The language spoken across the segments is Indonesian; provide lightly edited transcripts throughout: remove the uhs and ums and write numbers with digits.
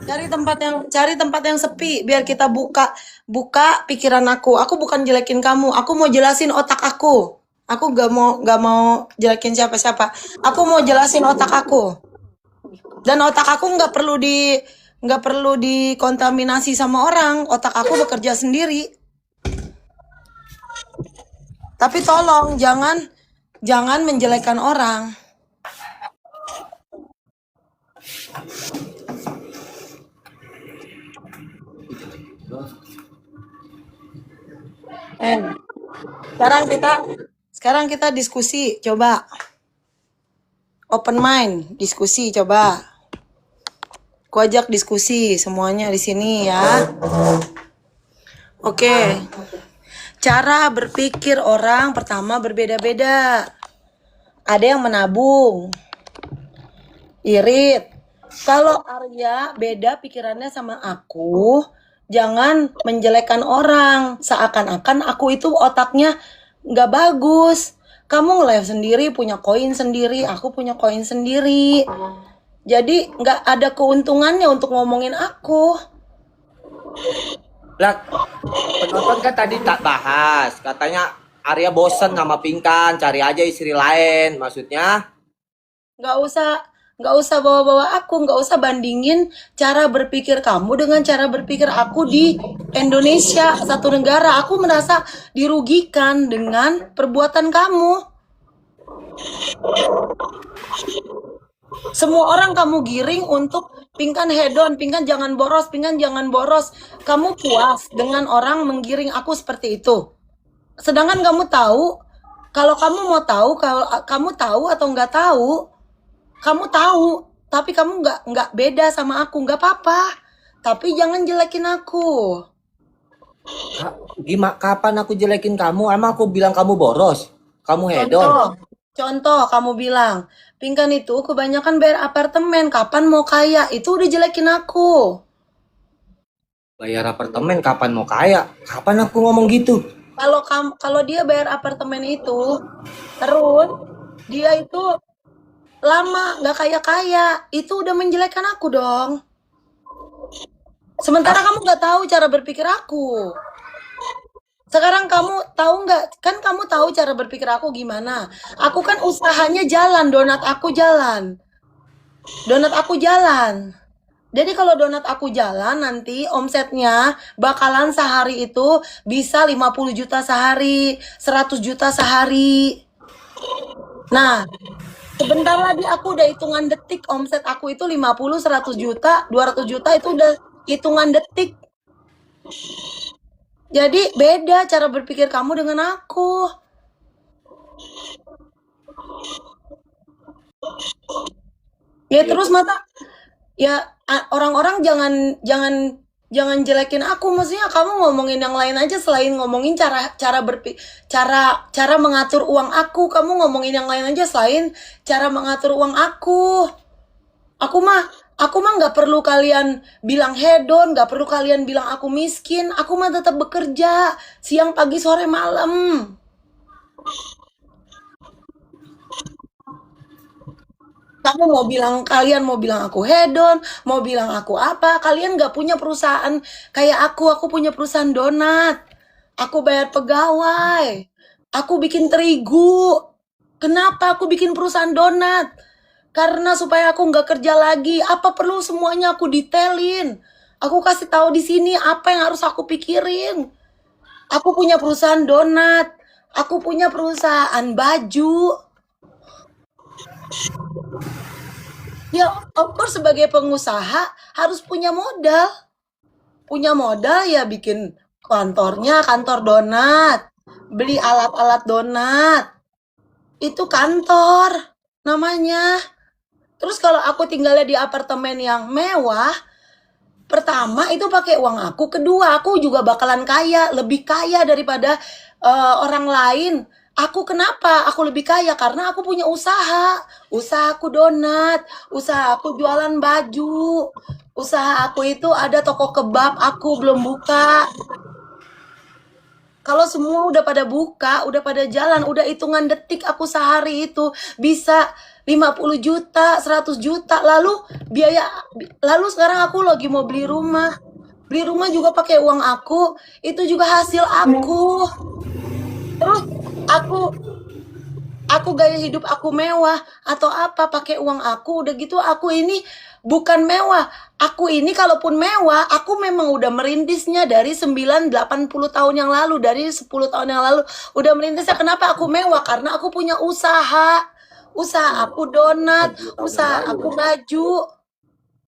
cari tempat yang sepi biar kita buka pikiran aku. Aku bukan jelekin kamu. Aku mau jelasin otak aku. Aku gak mau jelekin siapa-siapa. Aku mau jelasin otak aku. Dan otak aku nggak perlu dikontaminasi sama orang. Otak aku bekerja sendiri. Tapi tolong jangan menjelekkan orang. Sekarang kita diskusi, coba. Open mind, diskusi, coba. Ku ajak diskusi semuanya di sini ya. Oke. Cara berpikir orang pertama berbeda-beda. Ada yang menabung, irit. Kalau Arya beda pikirannya sama aku, jangan menjelekkan orang. Seakan-akan aku itu otaknya nggak bagus. Kamu nge-live sendiri, punya koin sendiri, aku punya koin sendiri. Jadi nggak ada keuntungannya untuk ngomongin aku. Lah, penonton kan tadi tak bahas. Katanya Arya bosen sama Pinkan, cari aja istri lain. Maksudnya? Nggak usah bawa-bawa aku, nggak usah bandingin cara berpikir kamu dengan cara berpikir aku di Indonesia, satu negara. Aku merasa dirugikan dengan perbuatan kamu. Semua orang kamu giring untuk Pinkan hedon, Pinkan jangan boros, Pinkan jangan boros. Kamu puas dengan orang menggiring aku seperti itu. Sedangkan kamu tahu, kalau kamu mau tahu, kalau kamu tahu atau nggak tahu, kamu tahu, tapi kamu nggak beda sama aku, nggak apa-apa. Tapi jangan jelekin aku. Gimana? Kapan aku jelekin kamu? Emang aku bilang kamu boros? Kamu hedon? Contoh, kamu bilang, Pinkan itu kebanyakan bayar apartemen, kapan mau kaya? Itu udah jelekin aku. Bayar apartemen kapan mau kaya? Kapan aku ngomong gitu? Kalau dia bayar apartemen itu, terus dia itu lama nggak kaya-kaya, itu udah menjelekkan aku dong. Sementara kamu nggak tahu cara berpikir aku. Sekarang kamu tahu nggak? Kan kamu tahu cara berpikir aku gimana. Aku kan usahanya jalan, donat aku jalan. Donat aku jalan. Jadi kalau donat aku jalan nanti omsetnya bakalan sehari itu bisa 50 juta sehari, 100 juta sehari. Nah, sebentar lagi aku udah hitungan detik omset aku itu 50, 100 juta, 200 juta itu udah hitungan detik. Jadi beda cara berpikir kamu dengan aku. Ya terus mata ya orang-orang jangan jelekin aku, maksudnya kamu ngomongin yang lain aja selain ngomongin cara mengatur uang aku. Kamu ngomongin yang lain aja selain cara mengatur uang aku. Aku mah nggak perlu kalian bilang hedon, nggak perlu kalian bilang aku miskin. Aku mah tetap bekerja siang, pagi, sore, malam. Kalian mau bilang aku hedon, mau bilang aku apa? Kalian nggak punya perusahaan kayak aku punya perusahaan donat. Aku bayar pegawai. Aku bikin terigu. Kenapa aku bikin perusahaan donat? Karena supaya aku nggak kerja lagi. Apa perlu semuanya aku detailin? Aku kasih tahu di sini apa yang harus aku pikirin. Aku punya perusahaan donat. Aku punya perusahaan baju. Ya, of course sebagai pengusaha harus punya modal. Punya modal ya bikin kantornya, kantor donat. Beli alat-alat donat. Itu kantor namanya. Terus kalau aku tinggalnya di apartemen yang mewah, pertama itu pakai uang aku, kedua aku juga bakalan kaya, lebih kaya daripada orang lain. Aku kenapa aku lebih kaya? Karena aku punya usaha. Usahaku donat, usahaku jualan baju, usaha aku itu ada toko kebab, aku belum buka. Kalau semua udah pada buka, udah pada jalan, udah hitungan detik aku sehari itu bisa 50 juta, 100 juta. Lalu sekarang aku lagi mau beli rumah. Beli rumah juga pakai uang aku, itu juga hasil aku. Terus aku gaya hidup aku mewah atau apa pakai uang aku, udah gitu aku ini bukan mewah. Aku ini kalaupun mewah, aku memang udah merintisnya dari 80 tahun yang lalu, dari 10 tahun yang lalu udah merintisnya. Kenapa aku mewah? Karena aku punya usaha. Usaha aku donat, 10 tahun yang usaha lalu aku ya. baju,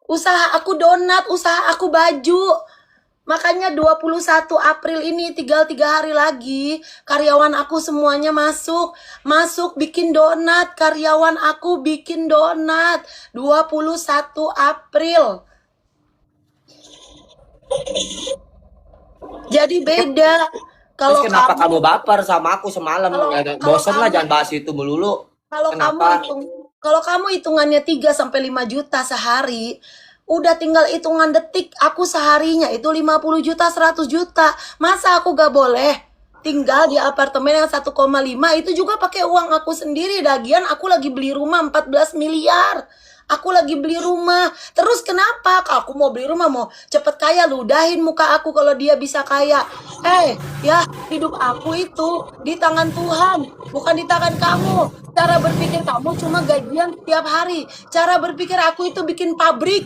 usaha aku donat, usaha aku baju. Makanya 21 April ini tinggal 3 hari lagi, karyawan aku semuanya masuk bikin donat, karyawan aku bikin donat 21 April. Jadi beda. Terus Kalau kenapa kamu kamu baper sama aku semalam? kalau Ya, kalau bosen lah kamu jangan bahas itu melulu. Kalau kamu Kenapa? hitung kalau kamu hitungannya 3 sampai 5 juta sehari, udah tinggal hitungan detik aku seharinya itu 50 juta, 100 juta. Masa aku gak boleh tinggal di apartemen yang 1,5 itu juga pakai uang aku sendiri. Lagian aku lagi beli rumah 14 miliar. Aku lagi beli rumah. Terus kenapa? Kalau aku mau beli rumah, mau cepet kaya, ludahin muka aku kalau dia bisa kaya. Ya hidup aku itu di tangan Tuhan, bukan di tangan kamu. Cara berpikir kamu cuma gajian tiap hari. Cara berpikir aku itu bikin pabrik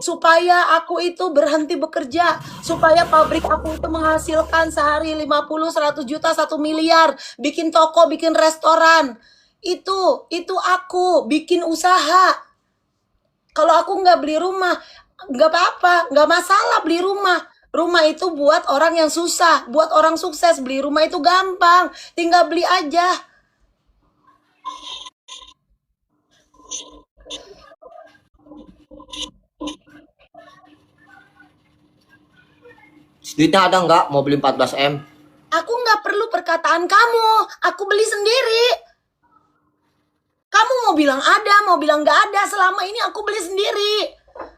supaya aku itu berhenti bekerja, supaya pabrik aku itu menghasilkan sehari 50, 100 juta, 1 miliar, bikin toko, bikin restoran. Itu aku bikin usaha. Kalau aku nggak beli rumah, nggak apa-apa, nggak masalah beli rumah. Rumah itu buat orang yang susah, buat orang sukses. Beli rumah itu gampang, tinggal beli aja. Duitnya ada nggak mau beli 14 M? Aku nggak perlu perkataan kamu, aku beli sendiri. Kamu mau bilang ada, mau bilang nggak ada, selama ini aku beli sendiri.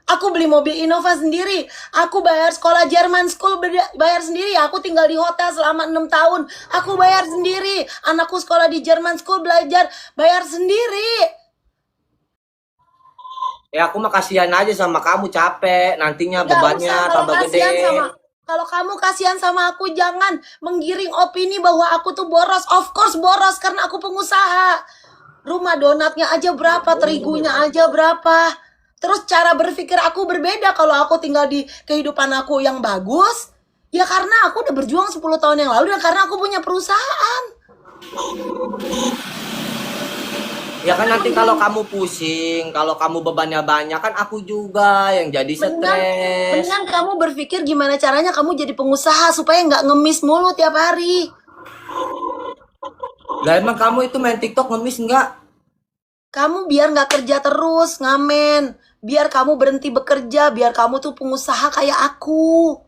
Aku beli mobil Innova sendiri. Aku bayar sekolah Jerman School bayar sendiri. Aku tinggal di hotel selama 6 tahun. Aku bayar sendiri. Anakku sekolah di Jerman School belajar bayar sendiri. Ya aku mah kasihan aja sama kamu, capek. Nantinya Nggak bebannya usah tambah gede. kalau kamu kasihan sama aku, jangan menggiring opini bahwa aku tuh boros. Of course boros karena aku pengusaha. Rumah donatnya aja berapa, terigunya aja berapa. Terus cara berpikir aku berbeda kalau aku tinggal di kehidupan aku yang bagus. Ya karena aku udah berjuang 10 tahun yang lalu dan karena aku punya perusahaan. Ya kan nanti kalau kamu pusing, kalau kamu bebannya banyak kan aku juga yang jadi stres. Mendingan kamu berpikir gimana caranya kamu jadi pengusaha supaya nggak ngemis mulu tiap hari. Lah emang kamu itu main TikTok ngemis nggak? Kamu biar nggak kerja terus, ngamen. Biar kamu berhenti bekerja, biar kamu tuh pengusaha kayak aku.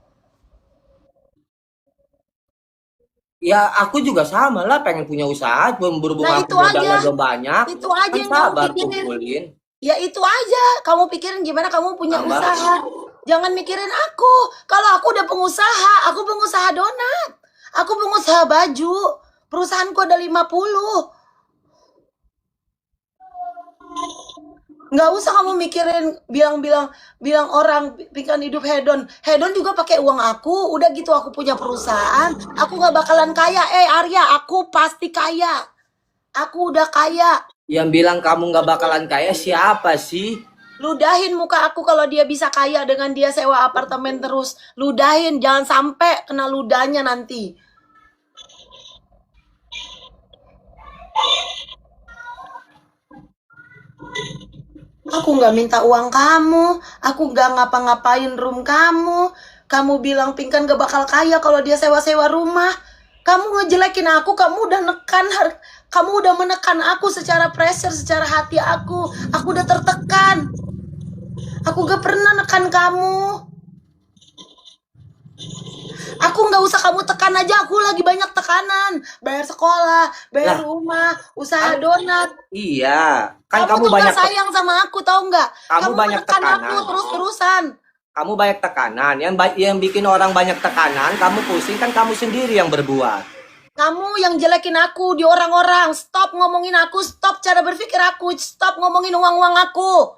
Ya aku juga sama lah pengen punya usaha, berhubung Nah aku itu modalnya aja, belum banyak, itu aja kan yang kamu sabar pikirin. kumpulin, Ya itu aja, kamu pikirin gimana kamu punya tambah. usaha. Jangan mikirin aku. Kalau aku udah pengusaha, aku pengusaha donat. Aku pengusaha baju. Perusahaanku ada 50. Nggak usah kamu mikirin bilang orang bikin hidup hedon. Hedon juga pakai uang aku. Udah gitu aku punya perusahaan. Aku nggak bakalan kaya. Arya, aku pasti kaya. Aku udah kaya. Yang bilang kamu nggak bakalan kaya siapa sih? Ludahin muka aku kalau dia bisa kaya dengan dia sewa apartemen terus. Ludahin, jangan sampai kena ludahnya nanti. Aku nggak minta uang kamu. Aku nggak ngapa-ngapain room kamu. Kamu bilang Pinkan gak bakal kaya kalau dia sewa-sewa rumah. Kamu ngejelekin aku, kamu udah menekan aku secara pressure, secara hati aku. Aku udah tertekan. Aku gak pernah nekan kamu. Aku nggak usah kamu tekan aja, aku lagi banyak tekanan. Bayar sekolah, bayar Lah rumah, usaha kan donat. iya, kan Kamu kamu tuh banyak gak sayang sama aku, tau nggak? kamu Kamu banyak menekan aku tekanan. terus-terusan. Kamu banyak tekanan. Yang bikin orang banyak tekanan, kamu pusing kan kamu sendiri yang berbuat. Kamu yang jelekin aku di orang-orang. Stop ngomongin aku, stop cara berpikir aku, stop ngomongin uang-uang aku.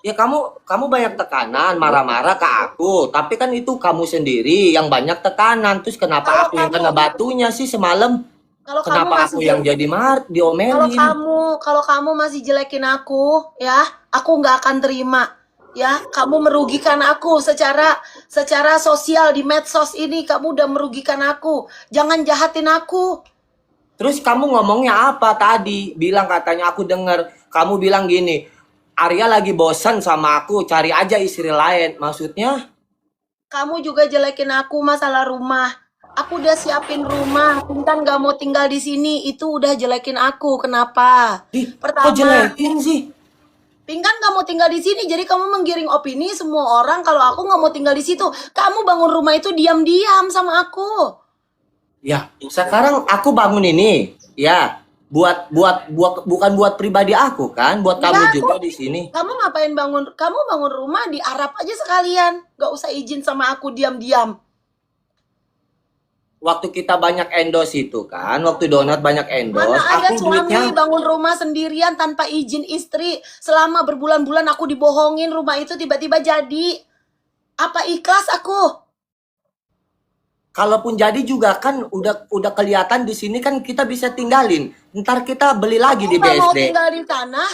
Ya kamu banyak tekanan, marah-marah ke aku. Tapi kan itu kamu sendiri yang banyak tekanan. Terus kenapa Kalau aku yang kamu kena batunya sih semalam? kalau kamu Kenapa masih aku yang jadi kalau diomelin? kamu masih jelekin aku, ya, aku nggak akan terima. Ya, kamu merugikan aku secara sosial di medsos ini. Kamu udah merugikan aku. Jangan jahatin aku. Terus kamu ngomongnya apa tadi? Bilang katanya aku denger. Kamu bilang gini, Arya lagi bosan sama aku, cari aja istri lain. Maksudnya? Kamu juga jelekin aku masalah rumah. Aku udah siapin rumah. Intan gak mau tinggal di sini. Itu udah jelekin aku. Kenapa? Ih, kok Pertama, jelekin sih? Pinkan gak mau tinggal di sini. Jadi kamu menggiring opini semua orang kalau aku gak mau tinggal di situ. Kamu bangun rumah itu diam-diam sama aku. Ya, sekarang aku bangun ini. Ya, bukan buat pribadi aku kan, buat kamu Enggak, juga di sini. kamu ngapain bangun? Kamu bangun rumah di Arab aja sekalian. Gak usah izin sama aku diam-diam. Waktu kita banyak endorse itu kan, waktu donat banyak Mana endorse, ada aku suami duitnya bangun rumah sendirian tanpa izin istri. Selama berbulan-bulan aku dibohongin rumah itu tiba-tiba jadi. Apa ikhlas aku? kalaupun jadi juga kan udah kelihatan di sini kan kita bisa tinggalin. Ntar kita beli lagi Aku di nggak mau BSD. tinggal di tanah.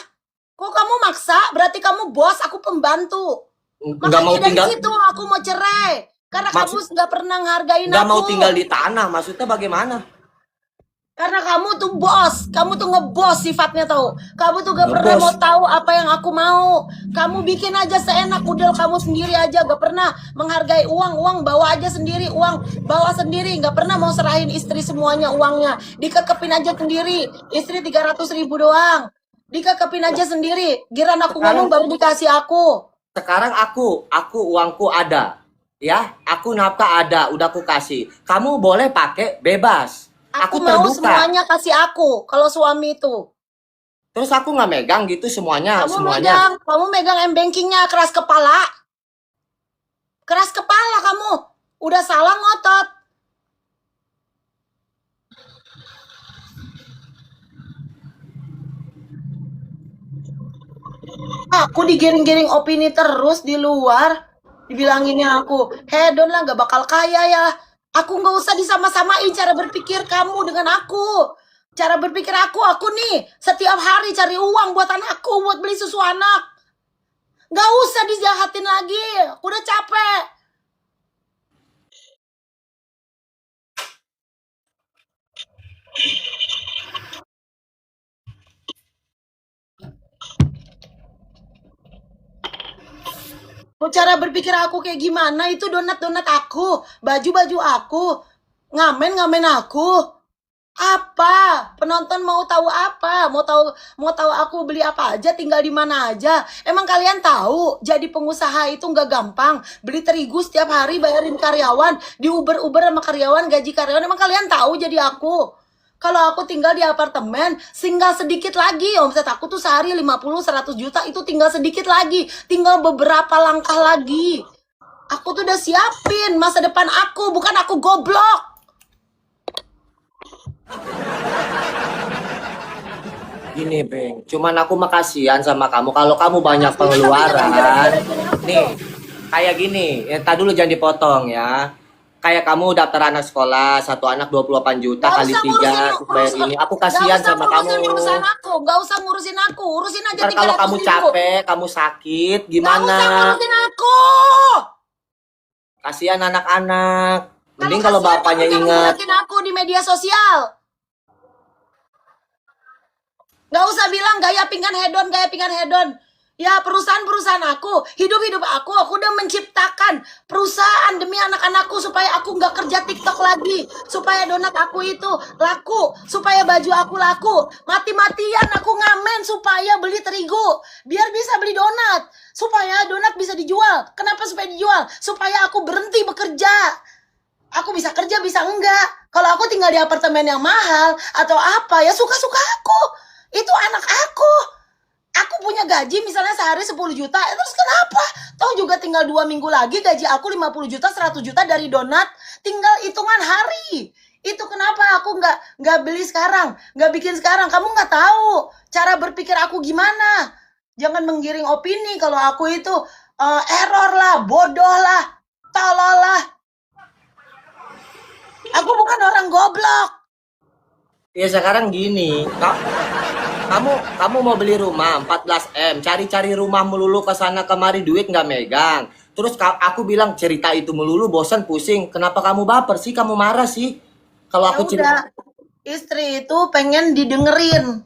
Kok kamu maksa? Berarti kamu bos, aku pembantu. Nggak mau Makanya dari tinggal, situ aku mau cerai. Karena kamu maksud nggak pernah ngehargain nggak aku. mau tinggal di tanah, maksudnya bagaimana? Karena kamu tuh bos, kamu tuh ngebos sifatnya tahu. Kamu tuh gak pernah Ngebos. mau tahu apa yang aku mau. Kamu bikin aja seenak udel kamu sendiri aja, gak pernah menghargai uang. Uang bawa aja sendiri, uang bawa sendiri, gak pernah mau serahin istri semuanya uangnya. Dikekepin aja sendiri, istri 300.000 doang. Dikekepin aja sendiri. Giran aku ngomong Sekarang baru dikasih aku. sekarang aku uangku ada. Ya, aku nafkah ada, udah aku kasih. Kamu boleh pakai bebas. Aku Aku mau terbuka. semuanya kasih aku. Kalau suami itu. Terus aku nggak megang gitu semuanya, semuanya. Kamu megang m-bankingnya keras kepala. Keras kepala kamu. Udah salah ngotot. Aku digiring-giring opini terus di luar. Dibilanginnya aku, hedon lah gak bakal kaya ya. Aku gak usah disama-samain cara berpikir kamu dengan aku. Cara berpikir aku nih setiap hari cari uang buat anakku, buat beli susu anak. Gak usah dijahatin lagi. Aku udah capek. Cara berpikir aku kayak gimana? Itu donat-donat aku, baju-baju aku, ngamen-ngamen aku. Apa? Penonton mau tahu apa? Mau tahu aku beli apa aja, tinggal di mana aja. Emang kalian tahu jadi pengusaha itu nggak gampang. Beli terigu setiap hari, bayarin karyawan, di Uber sama karyawan, gaji karyawan. Emang kalian tahu jadi aku? Kalau aku tinggal di apartemen, tinggal sedikit lagi. Omset aku tuh sehari 50-100 juta, itu tinggal sedikit lagi. Tinggal beberapa langkah lagi. Aku tuh udah siapin masa depan aku, bukan aku goblok. Gini, Beng. Cuman aku makasihan sama kamu. Kalau kamu banyak Kasihan tapi jangan pengeluaran, jelek-jelekin aku nih, dong. kayak gini. Tadi dulu jangan dipotong ya. Kayak kamu daftar anak sekolah, satu anak 28 juta Gak kali usah ngurusin 3, terus bayar ini. Aku kasihan sama kamu. urusan aku. Gak usah ngurusin aku. Urusin aja Ntar kalau 300 kamu ribu. capek, kamu sakit, Gak gimana? usah ngurusin aku. Kasihan anak-anak. Mending kalau kasihan, bapaknya kamu jangan ingat. ngeliatin aku di media sosial. Gak usah bilang gaya pinggan hedon. Ya perusahaan aku, hidup aku udah menciptakan perusahaan demi anak-anakku supaya aku nggak kerja TikTok lagi, supaya donat aku itu laku, supaya baju aku laku, mati-matian aku ngamen supaya beli terigu, biar bisa beli donat, supaya donat bisa dijual. Kenapa supaya dijual? Supaya aku berhenti bekerja. Aku bisa kerja, bisa enggak. Kalau aku tinggal di apartemen yang mahal atau apa, ya suka-suka aku. Itu anak aku. Aku punya gaji misalnya sehari 10 juta, terus kenapa? Toh juga tinggal 2 minggu lagi gaji aku 50 juta, 100 juta dari donat. Tinggal hitungan hari. Itu kenapa aku nggak beli sekarang, nggak bikin sekarang. Kamu nggak tahu cara berpikir aku gimana. Jangan menggiring opini kalau aku itu error lah, bodoh lah, tolol lah. Aku bukan orang goblok. Ya sekarang gini, kamu kamu mau beli rumah 14 M, cari-cari rumah melulu ke sana kemari, duit nggak megang. Terus aku bilang cerita itu melulu, bosan, pusing. Kenapa kamu baper sih? Kamu marah sih? Kalau Ya aku udah, cerita, istri itu pengen didengerin.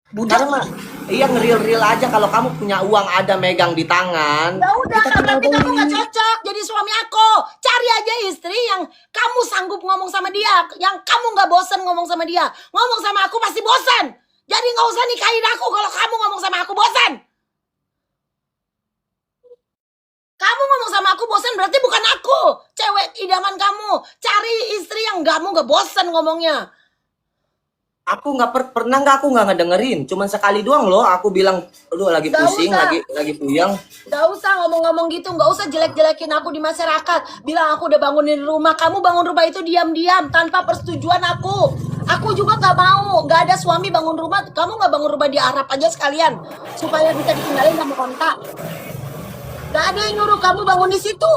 Budak. sekarang mah iya ngeril-ril aja. Kalau kamu punya uang ada megang di tangan, Ya udah, kita kan tinggal berarti kamu nggak beli. cocok jadi suami aku. Cari aja istri yang kamu sanggup ngomong sama dia, yang kamu nggak bosen ngomong sama dia. Ngomong sama aku pasti bosan. Jadi nggak usah nikahin aku kalau kamu ngomong sama aku bosan. Kamu ngomong sama aku bosan berarti bukan aku. Cewek idaman kamu. Cari istri yang kamu nggak bosan ngomongnya. Aku nggak pernah nggak aku nggak ngedengerin. Cuman sekali doang loh. Aku bilang, aduh lagi Nggak pusing, usah. lagi puyeng. Gak usah ngomong-ngomong gitu, gak usah jelek-jelekin aku di masyarakat. Bilang aku udah bangunin rumah, kamu bangun rumah itu diam-diam tanpa persetujuan aku. Aku juga gak mau, gak ada suami bangun rumah. Kamu gak bangun rumah di Arab aja sekalian supaya bisa ditinggalin sama kontak. Gak ada yang nyuruh kamu bangun di situ.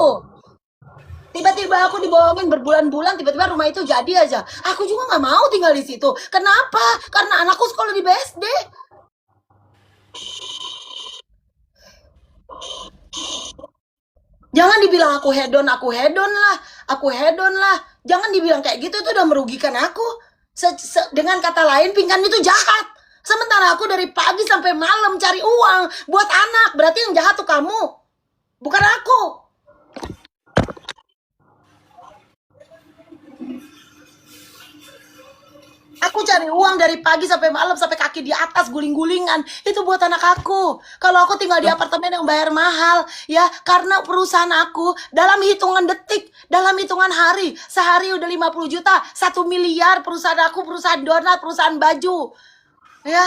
Tiba-tiba aku dibohongin berbulan-bulan, tiba-tiba rumah itu jadi aja. Aku juga gak mau tinggal di situ. Kenapa? Karena anakku sekolah di BSD. Jangan dibilang aku hedon lah, aku hedon lah. Jangan dibilang kayak gitu, itu udah merugikan aku. Dengan kata lain, pingkan itu jahat. Sementara aku dari pagi sampai malam cari uang buat anak. Berarti yang jahat tuh kamu, bukan aku. Aku cari uang dari pagi sampai malam sampai kaki di atas guling-gulingan. Itu buat anak aku. Kalau aku tinggal di apartemen yang bayar mahal, ya karena perusahaan aku dalam hitungan detik, dalam hitungan hari, sehari udah 50 juta, 1 miliar perusahaan aku, perusahaan donat, perusahaan baju. Ya,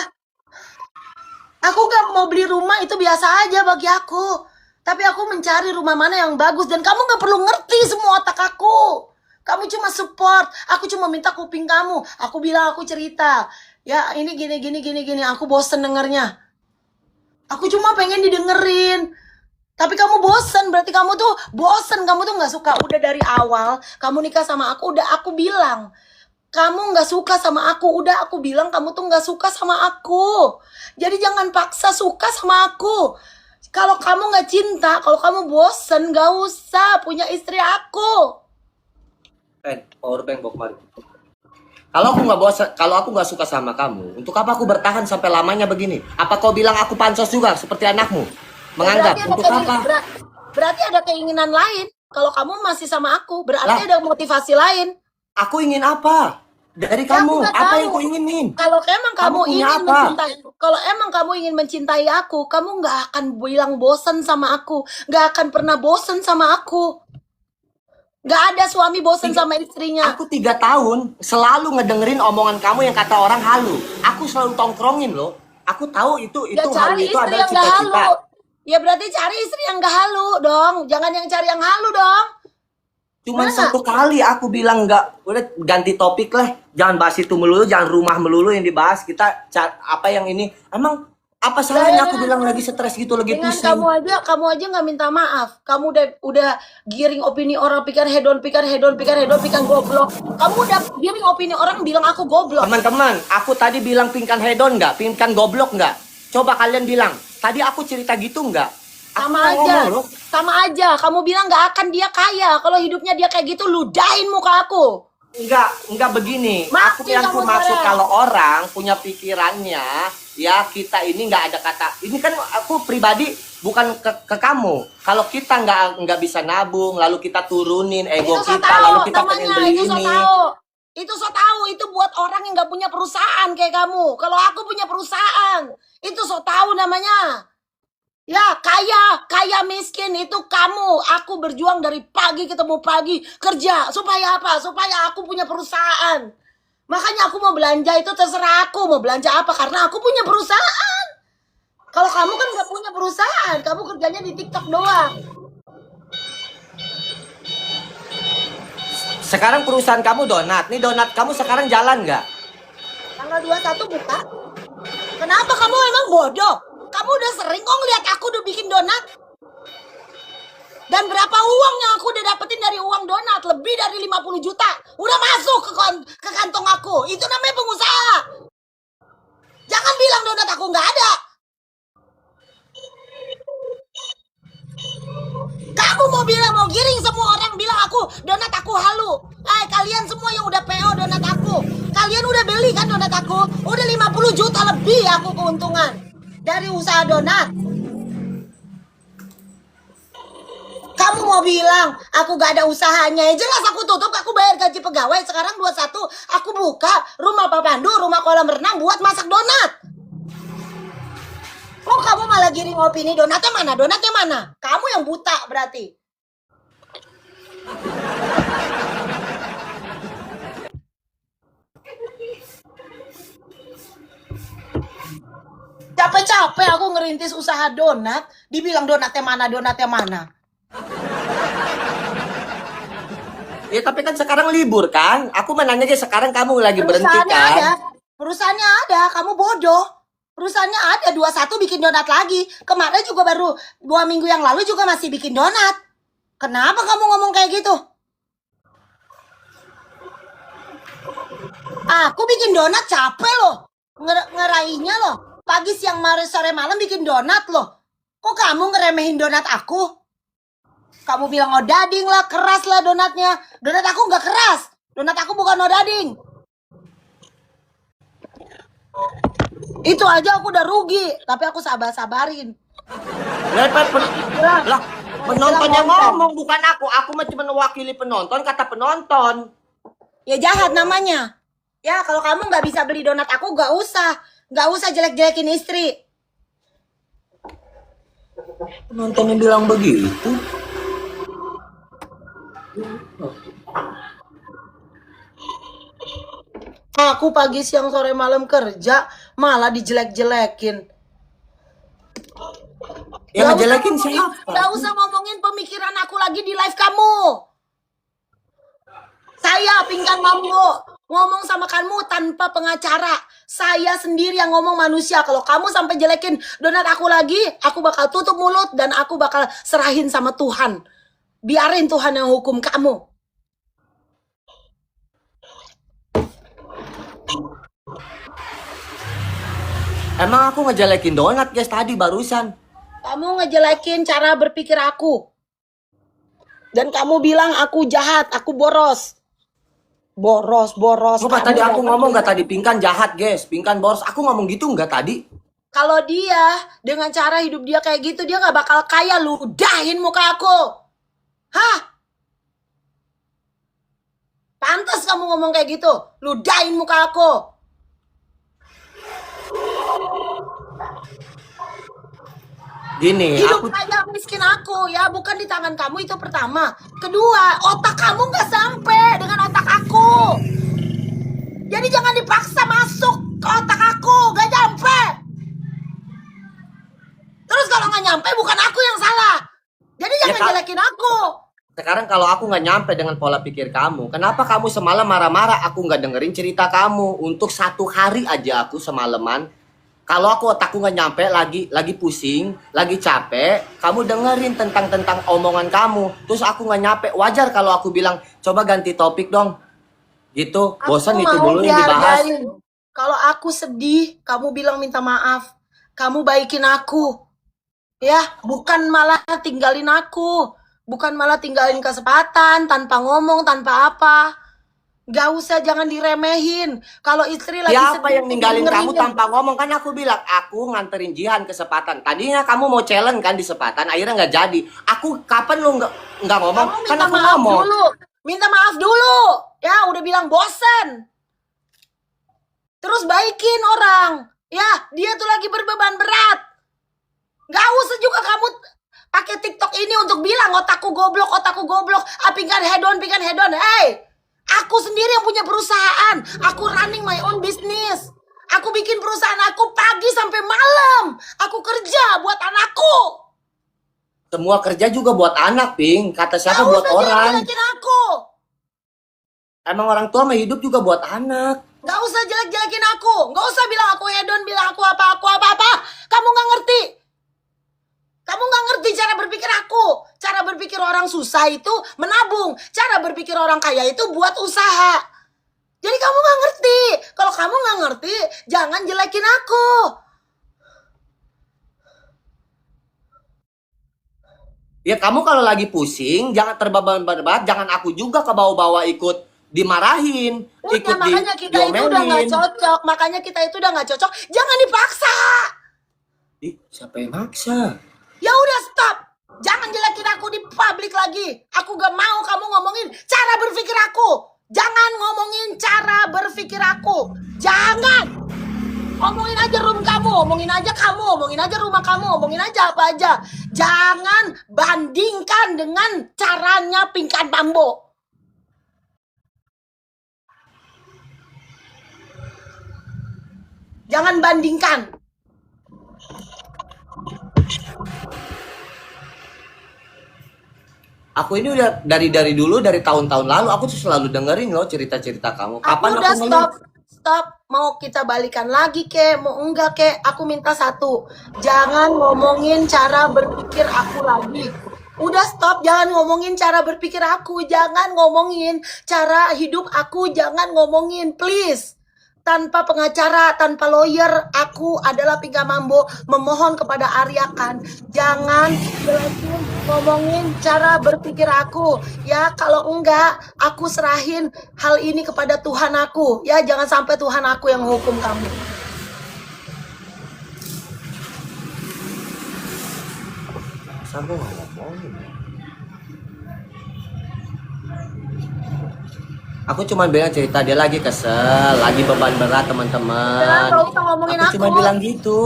aku gak mau beli rumah itu biasa aja bagi aku. Tapi aku mencari rumah mana yang bagus dan kamu gak perlu ngerti semua otak aku. Kamu cuma support, aku cuma minta kuping kamu. Aku bilang aku cerita. Ya ini gini. Aku bosen dengernya. Aku cuma pengen didengerin. Tapi kamu bosen, berarti kamu tuh bosen. Kamu tuh gak suka. Udah dari awal, kamu nikah sama aku, udah aku bilang. Kamu gak suka sama aku. Udah aku bilang kamu tuh gak suka sama aku. Jadi jangan paksa suka sama aku. Kalau kamu gak cinta, kalau kamu bosen, gak usah punya istri aku. Power bank bawa kemari. Kalau aku nggak bosan, kalau aku nggak suka sama kamu, untuk apa aku bertahan sampai lamanya begini? Apa kau bilang aku pansos juga seperti anakmu? Menganggap untuk apa? Berarti ada keinginan lain. Kalau kamu masih sama aku, berarti Lah. ada motivasi lain. Aku ingin apa dari Ya, aku kamu? nggak Apa tahu. yang kau inginin? Kalau emang kamu Kamu punya ingin apa? mencintai, kalau emang kamu ingin mencintai aku, kamu nggak akan bilang bosen sama aku, nggak akan pernah bosen sama aku. Gak ada suami bosen sama istrinya. Aku 3 tahun selalu ngedengerin omongan kamu yang kata orang halu. Aku selalu tongkrongin loh. Aku tahu itu Ya halu cari itu istri adalah yang gak halu. cita-cita. Ya berarti cari istri yang gak halu dong. Jangan yang cari yang halu dong. Cuman Mana? 1 kali aku bilang nggak, udah ganti topik lah. Jangan bahas itu melulu, jangan rumah melulu yang dibahas. Kita apa yang ini? Emang apa salahnya aku bilang lagi stres gitu, lagi Dengan pusing? kamu aja nggak minta maaf. Kamu udah giring opini orang, pikir hedon, pikir goblok. Kamu udah giring opini orang bilang aku goblok. Teman-teman, aku tadi bilang pingkan hedon nggak? Pingkan goblok nggak? Coba kalian bilang, tadi aku cerita gitu nggak? Aku Sama kan aja, ngomong loh. sama aja. Kamu bilang nggak akan dia kaya. Kalau hidupnya dia kayak gitu, ludahin muka aku. Enggak begini. Mati Aku yang kamu maksud sekarang. kalau orang punya pikirannya, ya kita ini nggak ada kata. Ini kan aku pribadi bukan ke kamu. Kalau kita nggak bisa nabung, lalu kita turunin ego Itu so kita, lalu tahu kita pengen namanya, beli itu so ini. tahu. Itu so tahu, itu buat orang yang nggak punya perusahaan kayak kamu. Kalau aku punya perusahaan, itu so tahu namanya. Ya, kaya miskin itu kamu. Aku berjuang dari pagi ketemu pagi kerja. Supaya apa? Supaya aku punya perusahaan. Makanya aku mau belanja itu terserah aku. Mau belanja apa? Karena aku punya perusahaan. Kalau kamu kan nggak punya perusahaan. Kamu kerjanya di TikTok doang. Sekarang perusahaan kamu donat. Nih donat kamu sekarang jalan nggak? Tanggal 21 buka. Kenapa kamu emang bodoh? Kamu udah sering kok ngeliat aku udah bikin donat. Dan berapa uang yang aku udah dapetin dari uang donat? Lebih dari 50 juta. Udah masuk ke kantong aku. Itu namanya pengusaha. Jangan bilang donat aku nggak ada. Kamu mau bilang, mau giring semua orang bilang aku donat aku halu. Kalian semua yang udah PO donat aku, kalian udah beli kan donat aku? Udah 50 juta lebih aku keuntungan dari usaha donat. Kamu mau bilang aku gak ada usahanya? Ya jelas aku tutup, aku bayar gaji pegawai. Sekarang 21 aku buka rumah Pak Pandu, rumah kolam renang buat masak donat. Kok kamu malah giring opini donatnya mana? Donatnya mana? Kamu yang buta berarti. Capek-capek aku ngerintis usaha donat, dibilang donatnya mana, donatnya mana. Ya tapi kan sekarang libur kan? Aku menanya aja sekarang kamu lagi berhenti Perusahaannya kan? ada, perusahaannya ada, kamu bodoh. Perusahaannya ada, 21 bikin donat lagi. Kemarin juga baru 2 minggu yang lalu juga masih bikin donat. Kenapa kamu ngomong kayak gitu? Aku bikin donat capek loh. Ngeraihnya loh. Pagi, siang, sore, malam bikin donat loh. Kok kamu ngeremehin donat aku? Kamu bilang odading lah, keras lah donatnya. Donat aku nggak keras. Donat aku bukan odading. Itu aja aku udah rugi, tapi aku sabar-sabarin. Lah, penontonnya ngomong bukan aku. Aku cuma mewakili penonton, kata penonton. Ya jahat namanya. Ya kalau kamu nggak bisa beli donat aku, nggak usah jelek-jelekin istri. Penontonnya bilang begitu. Aku pagi, siang, sore, malam kerja, malah dijelek-jelekin. Yang ngejelekin siapa? Gak usah ngomongin pemikiran aku lagi di live kamu. Saya Pingkan Mambo ngomong sama kamu tanpa pengacara. Saya sendiri yang ngomong manusia. Kalau kamu sampai jelekin donat aku lagi, aku bakal tutup mulut dan aku bakal serahin sama Tuhan. Biarin Tuhan yang hukum kamu. Emang aku ngejelekin donat guys tadi barusan. Kamu ngejelekin cara berpikir aku. Dan kamu bilang aku jahat, aku boros. Boros. Coba tadi aku ngomong gak tadi Pingkan jahat guys, Pingkan boros. Aku ngomong gitu nggak tadi? Kalau dia dengan cara hidup dia kayak gitu, dia nggak bakal kaya. Ludahin muka aku. Hah? Pantas kamu ngomong kayak gitu. Ludahin muka aku. Gini, Hidup aku kaya miskin aku ya, bukan di tangan kamu, itu pertama. Kedua, otak kamu nggak sampai dengan otak aku. Jadi jangan dipaksa masuk ke otak aku, gak nyampe. Terus kalau nggak nyampe bukan aku yang salah. Jadi jangan jelekin aku. sekarang kalau aku nggak nyampe dengan pola pikir kamu, kenapa kamu semalam marah-marah? Aku nggak dengerin cerita kamu. Untuk 1 hari aja aku semalaman. Kalau aku otakku nggak nyampe, lagi pusing, lagi capek, kamu dengerin tentang omongan kamu. Terus aku nggak nyampe, wajar kalau aku bilang coba ganti topik dong. Gitu, bosan itu dulu yang dibahas. Kalau aku sedih, kamu bilang minta maaf. Kamu baikin aku. Ya, bukan malah tinggalin aku. Bukan malah tinggalin kesempatan, tanpa ngomong, tanpa apa. Gak usah, jangan diremehin. Kalau istri lagi Siapa sedih, yang ninggalin dengerin. kamu tanpa ngomong? Kan aku bilang, aku nganterin Jihan ke Sepatan. Tadinya kamu mau challenge kan di Sepatan, akhirnya nggak jadi. Aku kapan lu nggak ngomong? Kamu Kan minta aku maaf ngomong. dulu. Minta maaf dulu. Ya, udah bilang bosen. Terus baikin orang. Ya, dia tuh lagi berbeban berat. Gak usah juga kamu pakai TikTok ini untuk bilang otakku goblok, otakku goblok. Pingkan hedon, pingkan hedon. Hey, aku sendiri yang punya perusahaan. Aku running my own business. Aku bikin perusahaan aku pagi sampai malam. Aku kerja buat anakku. Semua kerja juga buat anak, Ping. Kata siapa Gak buat usah orang. jelekin aku. Emang orang tua mah hidup juga buat anak. Nggak usah jelek-jelekin aku. Nggak usah bilang aku hedon, bilang aku apa-apa. Kamu nggak ngerti. Kamu nggak ngerti cara berpikir aku. Cara berpikir orang susah itu menabung. Cara berpikir orang kaya itu buat usaha. Jadi kamu nggak ngerti. Kalau kamu nggak ngerti, jangan jelekin aku. Ya kamu kalau lagi pusing, jangan terbabat-babat, jangan aku juga ke bawah-bawah ikut dimarahin, Udah, ikut makanya kita itu udah nggak diomelin. cocok. Makanya kita itu udah nggak cocok. Jangan dipaksa. Ih, siapa yang maksa? Ya udah stop. Jangan jelekin aku di publik lagi. Aku gak mau kamu ngomongin cara berpikir aku. Jangan ngomongin cara berpikir aku. Jangan. Ngomongin aja room kamu, ngomongin aja kamu, ngomongin aja rumah kamu, ngomongin aja apa aja. Jangan bandingkan dengan caranya Pinkan Mambo. Jangan bandingkan. Aku ini udah dari dulu, dari tahun-tahun lalu aku tuh selalu dengerin loh cerita-cerita kamu. Aku Kapan udah aku ngeluh? stop. Mau kita balikan lagi ke, mau enggak ke? Aku minta satu. Jangan ngomongin cara berpikir aku lagi. Udah stop, jangan ngomongin cara berpikir aku, jangan ngomongin cara hidup aku, jangan ngomongin please. Tanpa pengacara, tanpa lawyer, aku adalah Pinkan Mambo memohon kepada Arya Kan, jangan jelasin ngomongin cara berpikir aku. Ya kalau enggak, aku serahin hal ini kepada Tuhan aku. Ya jangan sampai Tuhan aku yang hukum kamu. Sampai nggak ngomongin. Aku cuma bilang cerita dia lagi kesel, lagi beban berat Jangan, teman-teman. gak usah ngomongin Aku cuma aku. bilang gitu.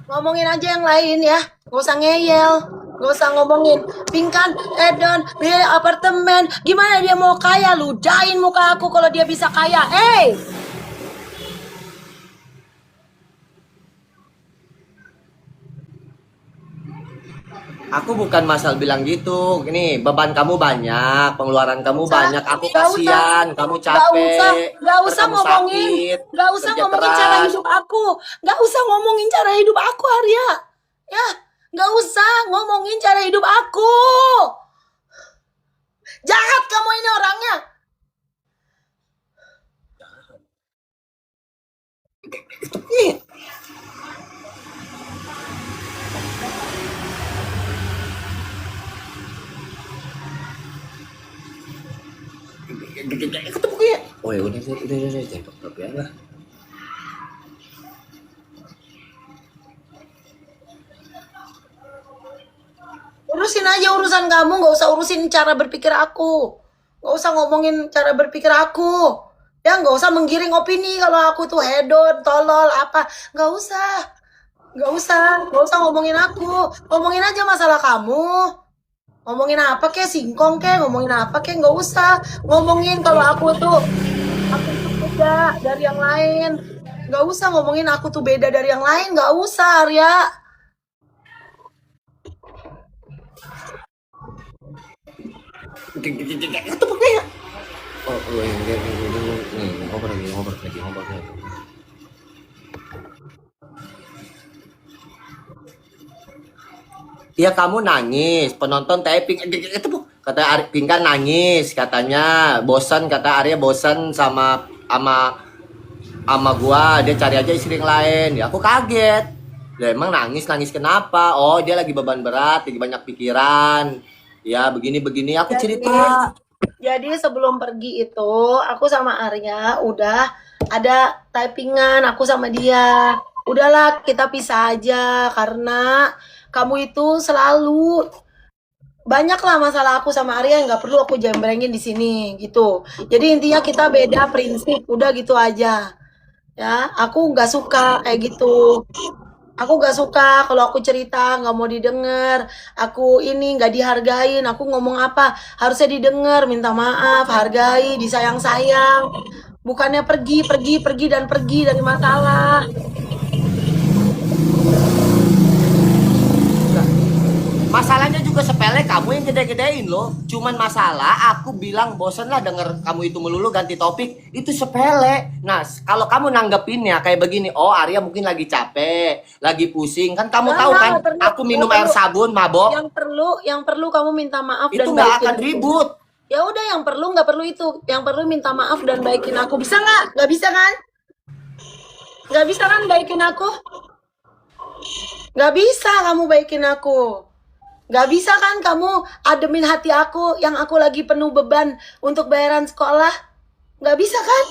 Ngomongin aja yang lain ya. Gak usah ngeyel. Gak usah ngomongin Pinkan, Edon, biaya apartemen. Gimana dia mau kaya? Ludahin muka aku kalau dia bisa kaya. Aku bukan masal bilang gitu. Ini beban kamu banyak, pengeluaran kamu banyak. Aku Gak usah. kasihan, kamu Gak usah. capek. Gak Ntar usah kamu ngomongin. sakit, Gak usah kerja ngomongin cara keras. hidup aku. Gak usah ngomongin cara hidup aku, Arya. Ya, gak usah ngomongin cara hidup aku. Jahat kamu ini orangnya. Ketemu ya? Oh ya udah, jangan biar lah. Urusin aja urusan kamu, gak usah urusin cara berpikir aku. Gak usah ngomongin cara berpikir aku. Ya gak usah menggiring opini kalau aku tuh hedon, tolol, apa. Gak usah. Gak usah ngomongin aku. Ngomongin aja masalah kamu. Ngomongin apa kek, singkong kek, ngomongin apa kek, gak usah. Ngomongin kalau aku tuh beda dari yang lain. Gak usah ngomongin aku tuh beda dari yang lain, gak usah, Arya. Ketemu ya? Oh, ini ngobrol lagi. Iya kamu nangis, penonton typing ketemu. Kata Pinkan nangis, katanya bosan, kata Arya bosan sama gua, dia cari aja istri yang lain. Ya aku kaget. Lah emang nangis kenapa? Oh dia lagi beban berat, lagi banyak pikiran. Ya begini aku cerita. Jadi sebelum pergi itu, aku sama Arya udah ada typingan aku sama dia. Udahlah kita pisah aja karena kamu itu selalu banyak lah masalah aku sama Arya yang nggak perlu aku jembrengin di sini gitu. Jadi intinya kita beda prinsip, udah gitu aja. Ya, aku nggak suka kayak gitu. Aku gak suka kalau aku cerita nggak mau didengar, aku ini nggak dihargain, aku ngomong apa harusnya didengar, minta maaf, hargai, disayang-sayang, bukannya pergi dari masalah. Masalahnya juga juga sepele, kamu yang gede-gedein loh. Cuman masalah aku bilang bosen lah denger kamu itu melulu, ganti topik. Itu sepele. Nah, kalau kamu nanggepinnya kayak begini, oh Arya mungkin lagi capek, lagi pusing. Kan kamu tahu kan, Nggak perlu, aku minum nggak air perlu. sabun, mabok. Yang perlu kamu minta maaf Itu dan nggak baikin akan aku. ribut. Ya udah, yang perlu nggak perlu itu. Yang perlu minta maaf dan baikin aku. Bisa nggak? Nggak bisa kan? Nggak bisa kan baikin aku? Nggak bisa kamu baikin aku. Nggak bisa kan kamu ademin hati aku yang aku lagi penuh beban untuk bayaran sekolah? Nggak bisa kan?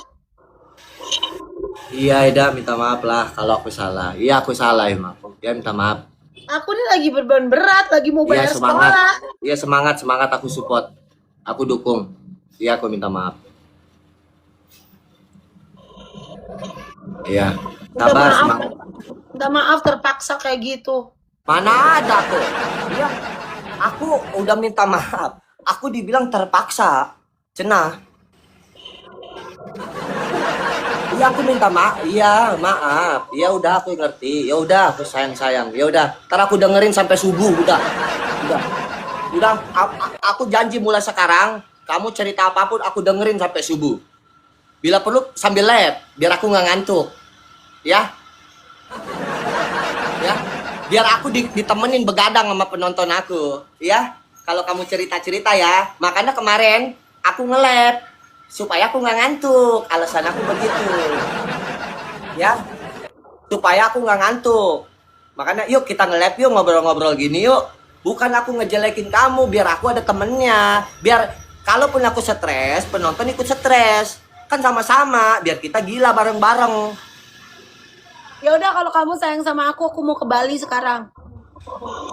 Iya, Eda, minta maaf lah kalau aku salah. Iya, aku salah emang. Ya, minta maaf. Aku nih lagi beban berat, lagi mau Iya, bayar semangat. sekolah. Iya, semangat, semangat, aku support. Aku dukung. Iya, aku minta maaf. Iya, Minta sabar, maaf, semangat. minta maaf terpaksa kayak gitu. Mana ada tuh? Iya, aku udah minta maaf. Aku dibilang terpaksa. Cenah. Iya, aku minta maaf. Iya, maaf. Ya udah, aku ngerti. Ya udah, aku sayang. Ya udah, ntar aku dengerin sampai subuh. Udah. Udah, aku janji mulai sekarang, kamu cerita apapun aku dengerin sampai subuh. Bila perlu sambil lab, biar aku nggak ngantuk. Ya? Ya? Biar aku ditemenin begadang sama penonton aku. Ya? Kalau kamu cerita-cerita ya. Makanya kemarin aku nge-lab supaya aku nggak ngantuk. Alasan aku begitu. Ya? Supaya aku nggak ngantuk. Makanya yuk kita nge-lab yuk, ngobrol-ngobrol gini yuk. Bukan aku ngejelekin kamu, biar aku ada temennya. Biar kalaupun aku stres, penonton ikut stres. Kan sama-sama, biar kita gila bareng-bareng. Ya udah, kalau kamu sayang sama aku mau ke Bali sekarang.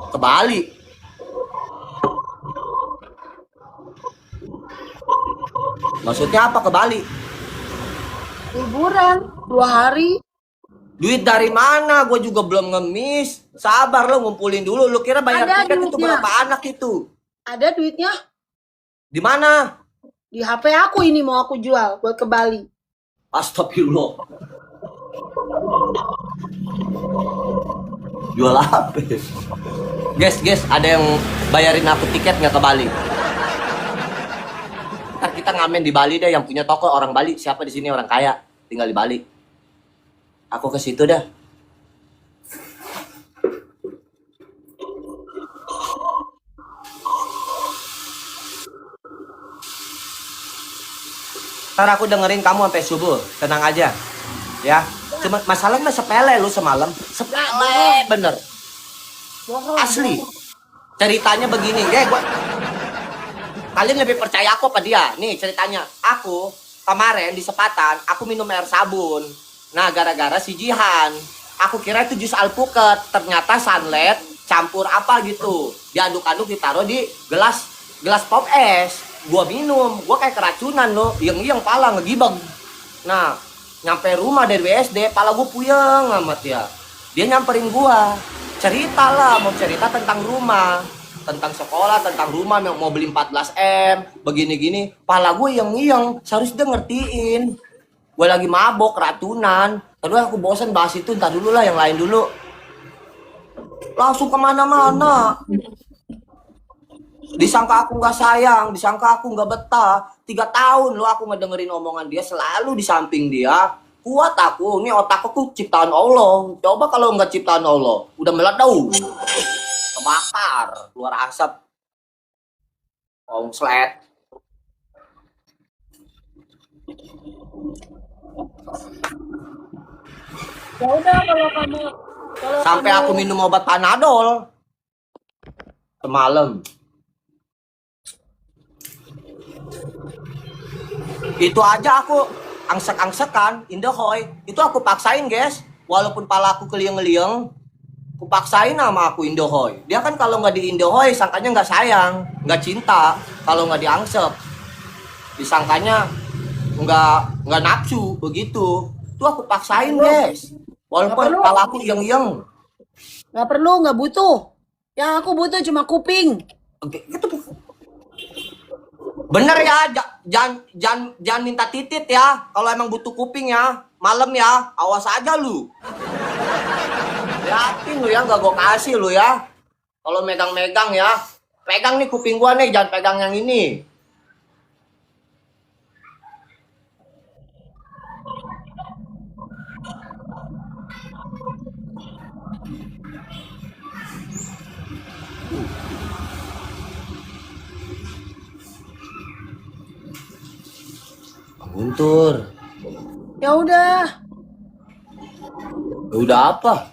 Ke Bali. Maksudnya apa ke Bali? Liburan 2 hari. Duit dari mana? Gue juga belum ngemis. Sabar lo, ngumpulin dulu. Lu kira bayar Ada tiket itu duitnya. berapa anak itu? Ada duitnya Di mana? di HP aku, ini mau aku jual buat ke Bali. Astagfirullah. Jual apa? Guys, ada yang bayarin aku tiket nggak ke Bali? Ntar kita ngamen di Bali deh, yang punya toko orang Bali. Siapa di sini orang kaya, tinggal di Bali. Aku ke situ dah. Ntar aku dengerin kamu sampai subuh, tenang aja. Ya, cuma masalahnya sepele lu semalam. Sepele bener. Bohong. Asli. Ceritanya begini, kalian lebih percaya aku apa dia? Nih ceritanya, aku kemarin di Sepatan, aku minum air sabun. Nah, gara-gara si Jihan, aku kira itu jus alpukat, ternyata sunlight campur apa gitu. Diaduk-aduk ditaruh di gelas pop es. Gua minum, gua kayak keracunan loh, yang pala ngegibag. Nah, nyampe rumah dari WSD, pala gua puyeng amat ya. Dia nyamperin gua, cerita lah, mau cerita tentang rumah, tentang sekolah, tentang rumah, mau beli 14M, begini-gini. Pala gue yang seharusnya dia ngertiin. Gue lagi mabok, ratunan. Terus aku bosan bahas itu, ntar dulu lah yang lain dulu. Langsung kemana-mana. Disangka aku nggak sayang, disangka aku nggak betah. 3 tahun lo aku ngedengerin omongan dia, selalu di samping dia. Kuat aku, ini otak aku ciptaan Allah. Coba kalau nggak ciptaan Allah, udah meledak, kebakar, keluar asap, konslet. Ya udah, kalau Sampai aku minum obat Panadol semalam. Itu aja aku angsek-angsekan, Indahoy. Itu aku paksain, guys. Walaupun pala aku kelieng-lieng, aku paksain sama aku Indahoy. Dia kan kalau nggak di Indahoy, sangkanya nggak sayang, nggak cinta. Kalau nggak diangsep, disangkanya nggak nafsu, begitu. Itu aku paksain, guys. Walaupun pala aku yang nggak perlu, nggak butuh. Yang aku butuh cuma kuping. gitu. Bener ya, jangan minta titit ya. Kalau emang butuh kuping ya, malam ya, awas aja lu. Liatin lu ya, gak gue kasih lu ya. Kalau megang-megang ya, Pegang nih kuping gua nih, jangan pegang yang ini. Bang Guntur, Ya udah, ya udah apa?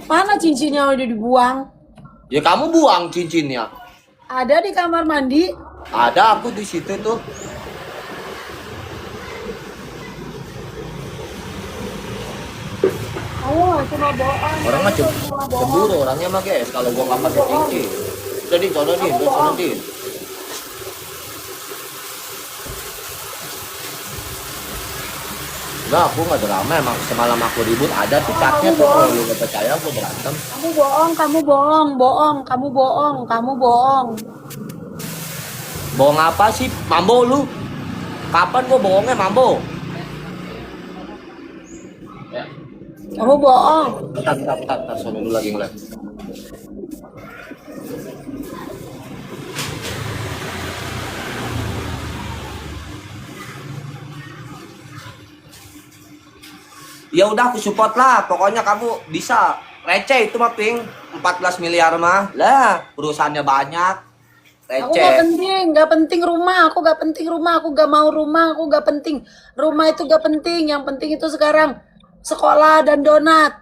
mana cincinnya udah dibuang? Ya kamu buang cincinnya. Ada di kamar mandi. Ada aku di situ tuh. Oh, cuma bohong. Orang mah cemburu orangnya mah guys kalau gua nggak pakai cincin. Udah di sono di, udah sono di. Enggak, aku nggak drama emang semalam aku ribut ada tuh catnya tuh kalau lu nggak percaya aku berantem. Kamu bohong, kamu bohong, bohong, kamu bohong, kamu bohong. Bohong apa sih? Mambo lu? Kapan gua bohongnya Mambo? Ya, Kamu bohong. bentar, sono dulu lagi ngeliat. Ya udah aku support lah, pokoknya kamu bisa. Receh itu mah ping 14 miliar mah. Lah, perusahaannya banyak. Aku Receh. gak penting rumah, aku gak penting rumah, aku gak mau rumah, aku gak penting. Rumah itu gak penting, yang penting itu sekarang sekolah dan donat.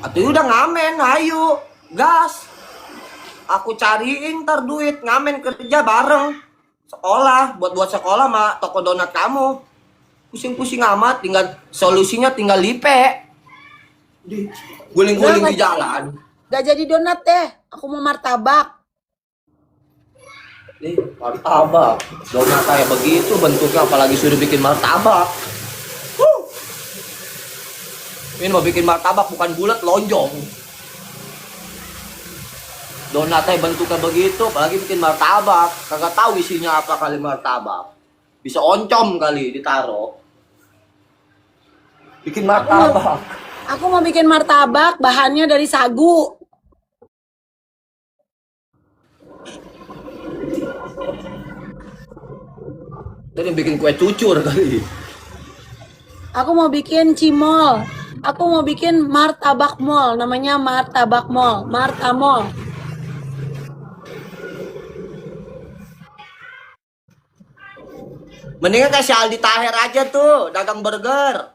Atuh udah ngamen, ayo. Gas. Aku cariin ntar duit, ngamen kerja bareng. Sekolah, buat sekolah mah toko donat kamu. Pusing-pusing amat, tinggal solusinya tinggal lipe. Guling-guling di jalan. Gak jadi donat deh, aku mau martabak. Martabak. Donat kayak begitu bentuknya apalagi suruh bikin martabak. Ini mau bikin martabak bukan bulat, lonjong. Donatnya bentuknya begitu, apalagi bikin martabak. Kagak tahu isinya apa kali martabak. Bisa oncom kali ditaro. Bikin martabak. Aku mau bikin martabak, bahannya dari sagu. Tadi bikin kue cucur kali. Aku mau bikin cimol. Aku mau bikin martabak mall, namanya martabak mall, martamol. Mendingan kayak si Aldi Taher aja tuh, dagang burger.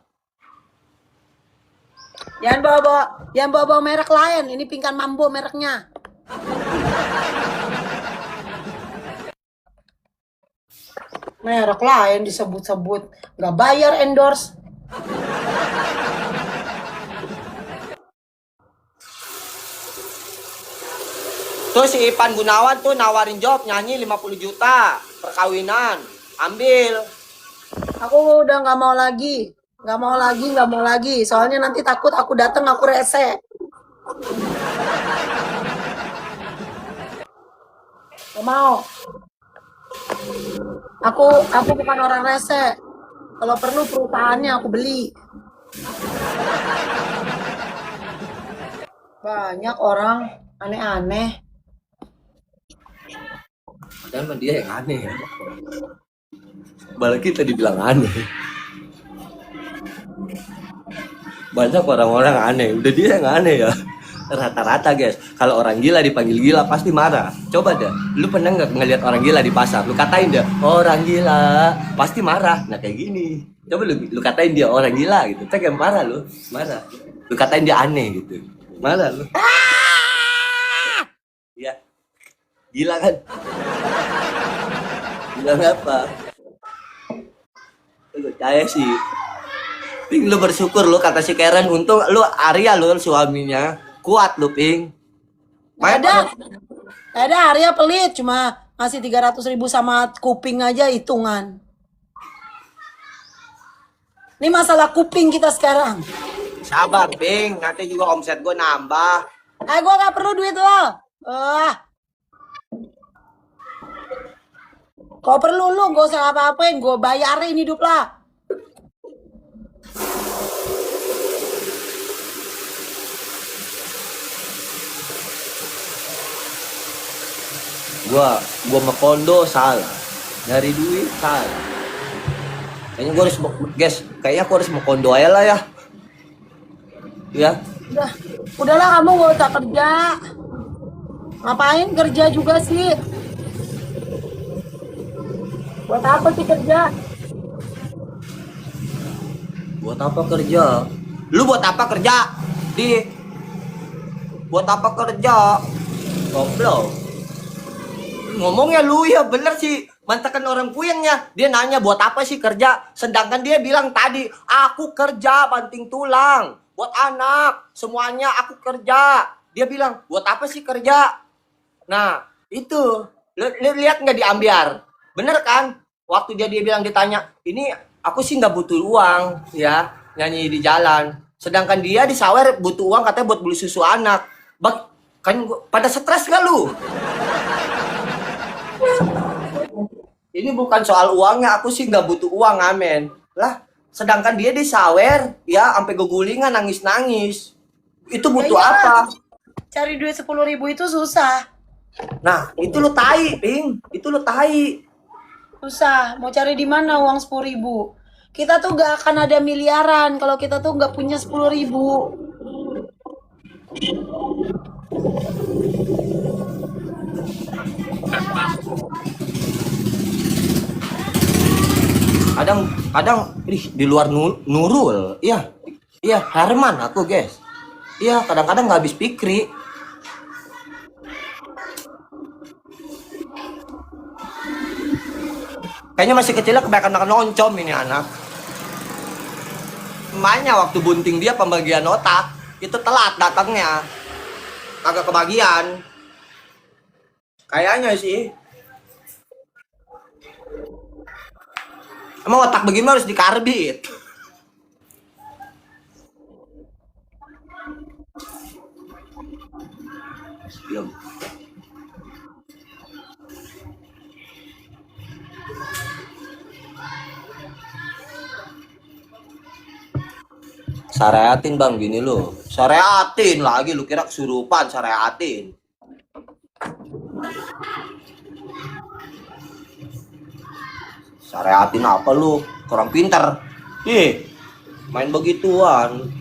Jangan bawa merek lain. Ini Pingkan Mambo mereknya. Merek lain disebut-sebut, nggak bayar endorse. Tuh si Ipan Gunawan tuh nawarin job nyanyi 50 juta perkawinan. Ambil. Aku udah nggak mau lagi. Nggak mau lagi. Soalnya nanti takut aku datang aku rese. Gak mau. Aku bukan orang rese. Kalau perlu perusahaannya aku beli. Banyak orang aneh-aneh. Padahal mah dia yang aneh ya. Malah kita dibilang aneh. Banyak orang-orang aneh. Udah dia yang aneh ya. Rata-rata guys. Kalau orang gila dipanggil gila pasti marah. Coba deh. Lu pernah nggak ngeliat orang gila di pasar? Lu katain dia orang gila. Pasti marah. Nah kayak gini. Coba lu katain dia orang gila gitu. Kayak marah lu. Marah. Lu katain dia aneh gitu. Marah lu. Iya. Gila kan? Gila apa? Lu percaya sih. Ping lu bersyukur lu kata si Karen untung lu Arya lu suaminya kuat lu Ping. Ada Arya pelit cuma ngasih 300.000 sama kuping aja hitungan. Ini masalah kuping kita sekarang. Sabar Ping, nanti juga omset gue nambah. Gue gak perlu duit lo. Kau perlu lu gak usah apa-apain, gue bayarin hidup lah. Gua mau kondo salah, nyari duit salah. Kayaknya gua harus guys, kayaknya aku harus mau kondo aja lah ya. Ya, Udah, udahlah kamu gak usah kerja. Ngapain kerja juga sih? Buat apa sih kerja? buat apa kerja? Lu buat apa kerja? Buat apa kerja? Goblok. Ngomongnya lu ya bener sih. Mantakan orang puyengnya. Dia nanya buat apa sih kerja? Sedangkan dia bilang tadi, aku kerja banting tulang. Buat anak. Semuanya aku kerja. Dia bilang, buat apa sih kerja? Nah, itu. Lu lihat nggak di ambiar? Bener kan? Waktu dia bilang ditanya, ini aku sih nggak butuh uang ya nyanyi di jalan. Sedangkan dia di sawer butuh uang katanya buat beli susu anak. Kan pada stres gak lu? Ini bukan soal uangnya, aku sih nggak butuh uang, amen. Lah, sedangkan dia di sawer ya sampai gugulingan nangis-nangis. Itu butuh Ya iyalah, apa? cari duit 10.000 itu susah. Nah, itu lu tai, Ping. Itu lu tai. Susah. Mau cari di mana uang 10.000? Kita tuh gak akan ada miliaran kalau kita tuh gak punya 10.000. Kadang di luar Nurul. Iya. Iya, Herman aku, guys. Iya, kadang-kadang nggak habis pikir. Kayaknya masih kecilnya kebanyakan makan oncom ini anak. Emaknya waktu bunting dia pembagian otak, itu telat datangnya. Kagak kebagian. Kayaknya sih. Emang otak begini harus dikarbit. Diam. Syariatin bang gini lo. Syariatin lagi lu kira kesurupan syariatin. Syariatin apa lu? Kurang pintar. Main begituan.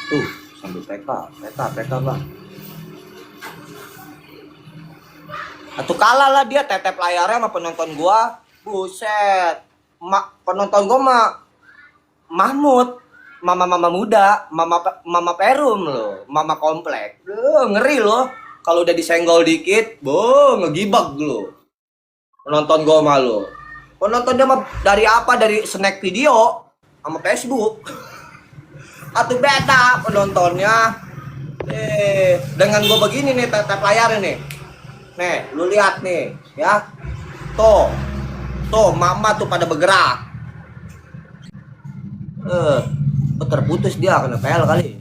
Tuh, sambil PK bang. Atau kalah lah dia tetep layarnya sama penonton gua. Buset. Penonton gua mah Mahmud, mama muda, mama Perum loh, mama komplek. Ngeri loh. Kalau udah disenggol dikit, ngegibag loh. Penonton gua mah lo. Penonton dia mah dari apa? Dari snack video sama Facebook. Atau beta penontonnya. Dengan gua begini nih tetep layar nih. Nih, lu lihat nih, ya. Tuh, mama tuh pada bergerak. Terputus dia kena PL kali.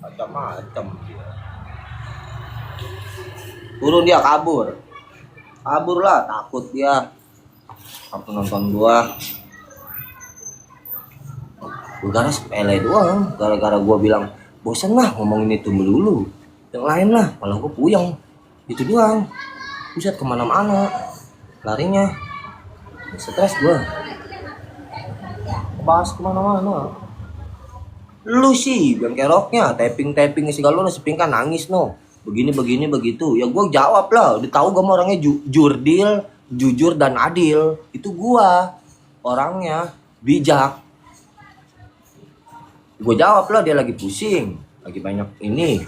Macam-macam dia. Turun dia kabur lah, takut dia. Apa nonton gua? Gara-gara sepele doang, gara-gara gua bilang bosan lah ngomongin itu melulu, yang lain lah malah gue puyeng, itu doang. Buset, kemana-mana larinya, stres gue bahas kemana-mana. Lu sih yang keroknya tapping segala lu seping kan nangis no, begini begitu ya. Gue jawab lah, udah tahu gue orangnya jurdil, jujur dan adil. Itu gue orangnya bijak. Gue jawab lah, dia lagi pusing, lagi banyak ini.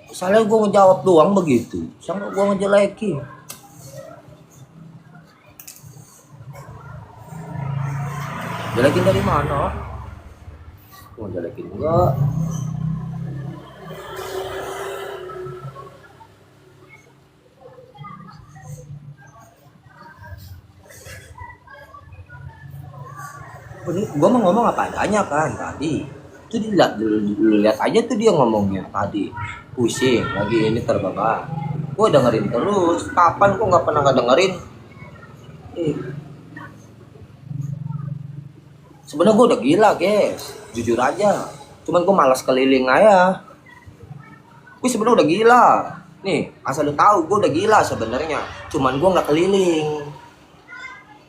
Misalnya gue ngejawab doang begitu, sampai gue ngejelekin. Jelekin dari mana? Gue ngejelekin enggak. Gua mau ngomong apa adanya kan tadi. Itu dilihat, lu lihat aja tuh dia ngomongnya tadi. Pusing, lagi ini terbebas. Gua dengerin terus. Kapan gua nggak pernah nggak dengerin? Eh, Sebenarnya gua udah gila, guys. Jujur aja. Cuman gua malas keliling aja. Gue sebenarnya udah gila. Nih, asal lu tahu, gue udah gila sebenarnya. Cuman gue nggak keliling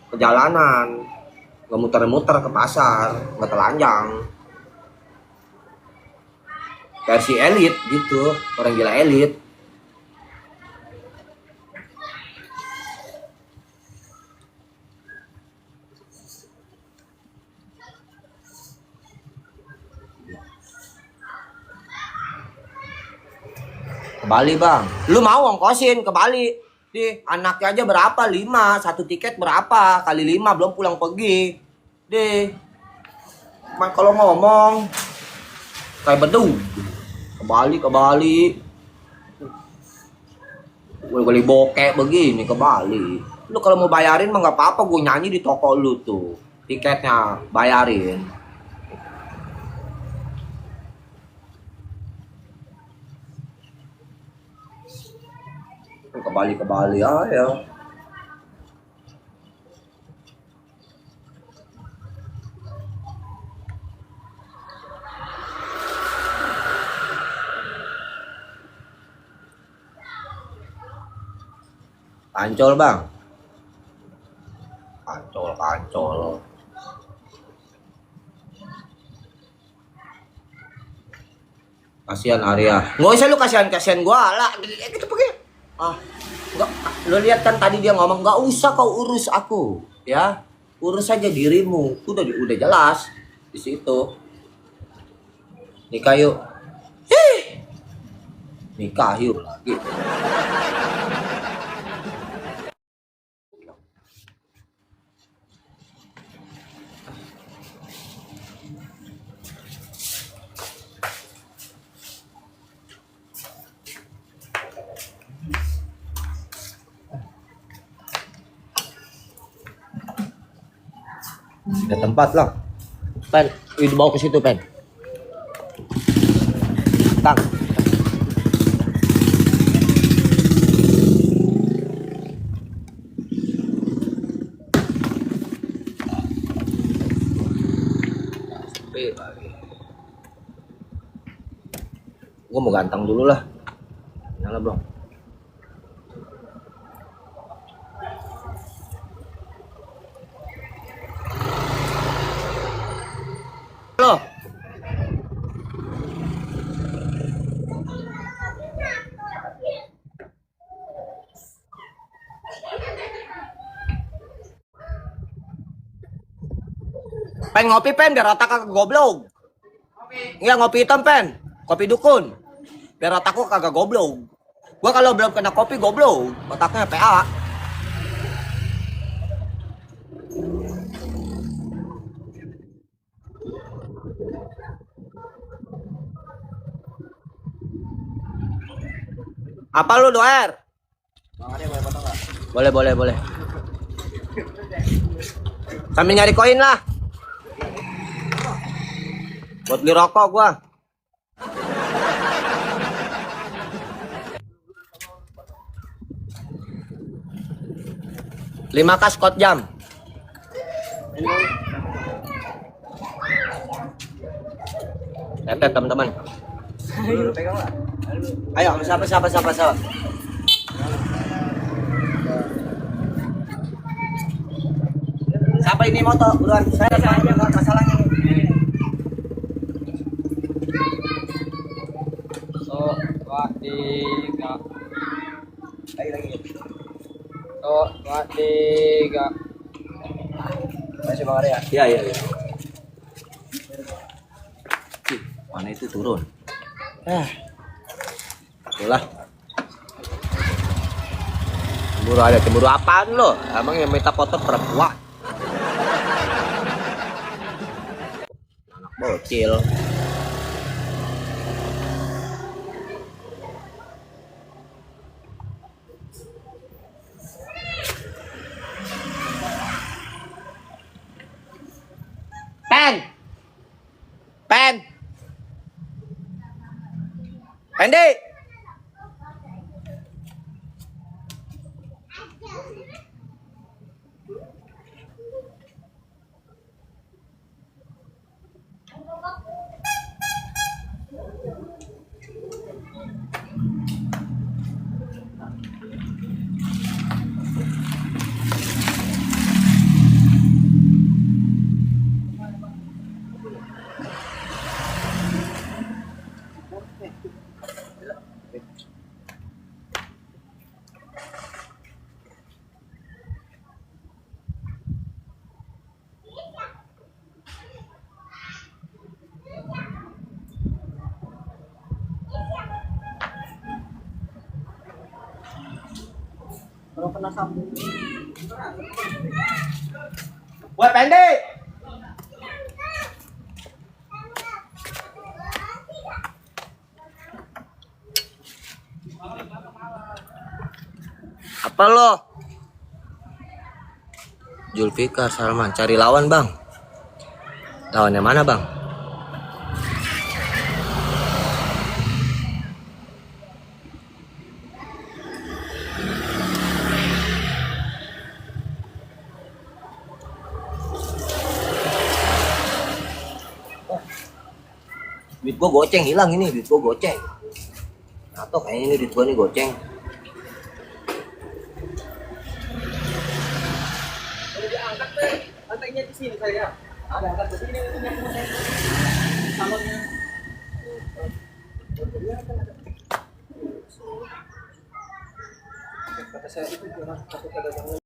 perjalanan, nggak muter-muter ke pasar, nggak telanjang. Versi elit gitu, orang gila elit. Ke Bali bang, lu mau ongkosin ke Bali? Deh, anaknya aja berapa? 5, satu tiket berapa? Kali 5 belum pulang pergi. Deh, kalau ngomong kayak bedung. Ke Bali. Gue beli bokeh begini ke Bali. Lu kalau mau bayarin mah nggak apa-apa, gue nyanyi di toko lu tuh. Tiketnya bayarin. Ke Bali aja. Ancol bang. Ancol. Kasihan Arya. Nggak usah lu kasihan gua lah. Gitu pergi. Ah, nggak. Lu lihat kan tadi dia ngomong nggak usah kau urus aku, ya. Urus saja dirimu. Udah jelas di situ. Nikah yuk. Nikah yuk lagi. Ada tempat lah. Pen, itu bawa ke situ pen. Tang. Gue mau gantang dulu lah. Nyala bro. Halo. Pen ngopi pen biar otak kagak goblok. Iya ngopi hitam pen. Kopi dukun. Biar otakku kagak goblok. Gua kalau belum kena kopi goblok, otaknya PA. Apa lu doer? Boleh. Sambil nyari koin lah. Buat beli rokok gua. Lima kas kot jam. Lihat teman-teman. Ayo siapa. Siapa ini motor? Buruan, saya aja nggak masalahnya. So, 2, 3. Lagi. So, 2, 3. Masih Bang Arya? Iya. Mana itu turun? Itulah. Cemburu apaan lo? Emang yang minta foto perempuan? Anak bocil. Pendi. Woi Pendi. Apa lo? Julfikar Salman, cari lawan bang. Lawannya mana bang? Duit gua goceng hilang ini, duit gua goceng. Atau kayaknya ini duit gua nih goceng. Angkatnya di sini saya. Ada angkat ke sini. Salonnya. Kata saya itu jangan takut ada gangguan.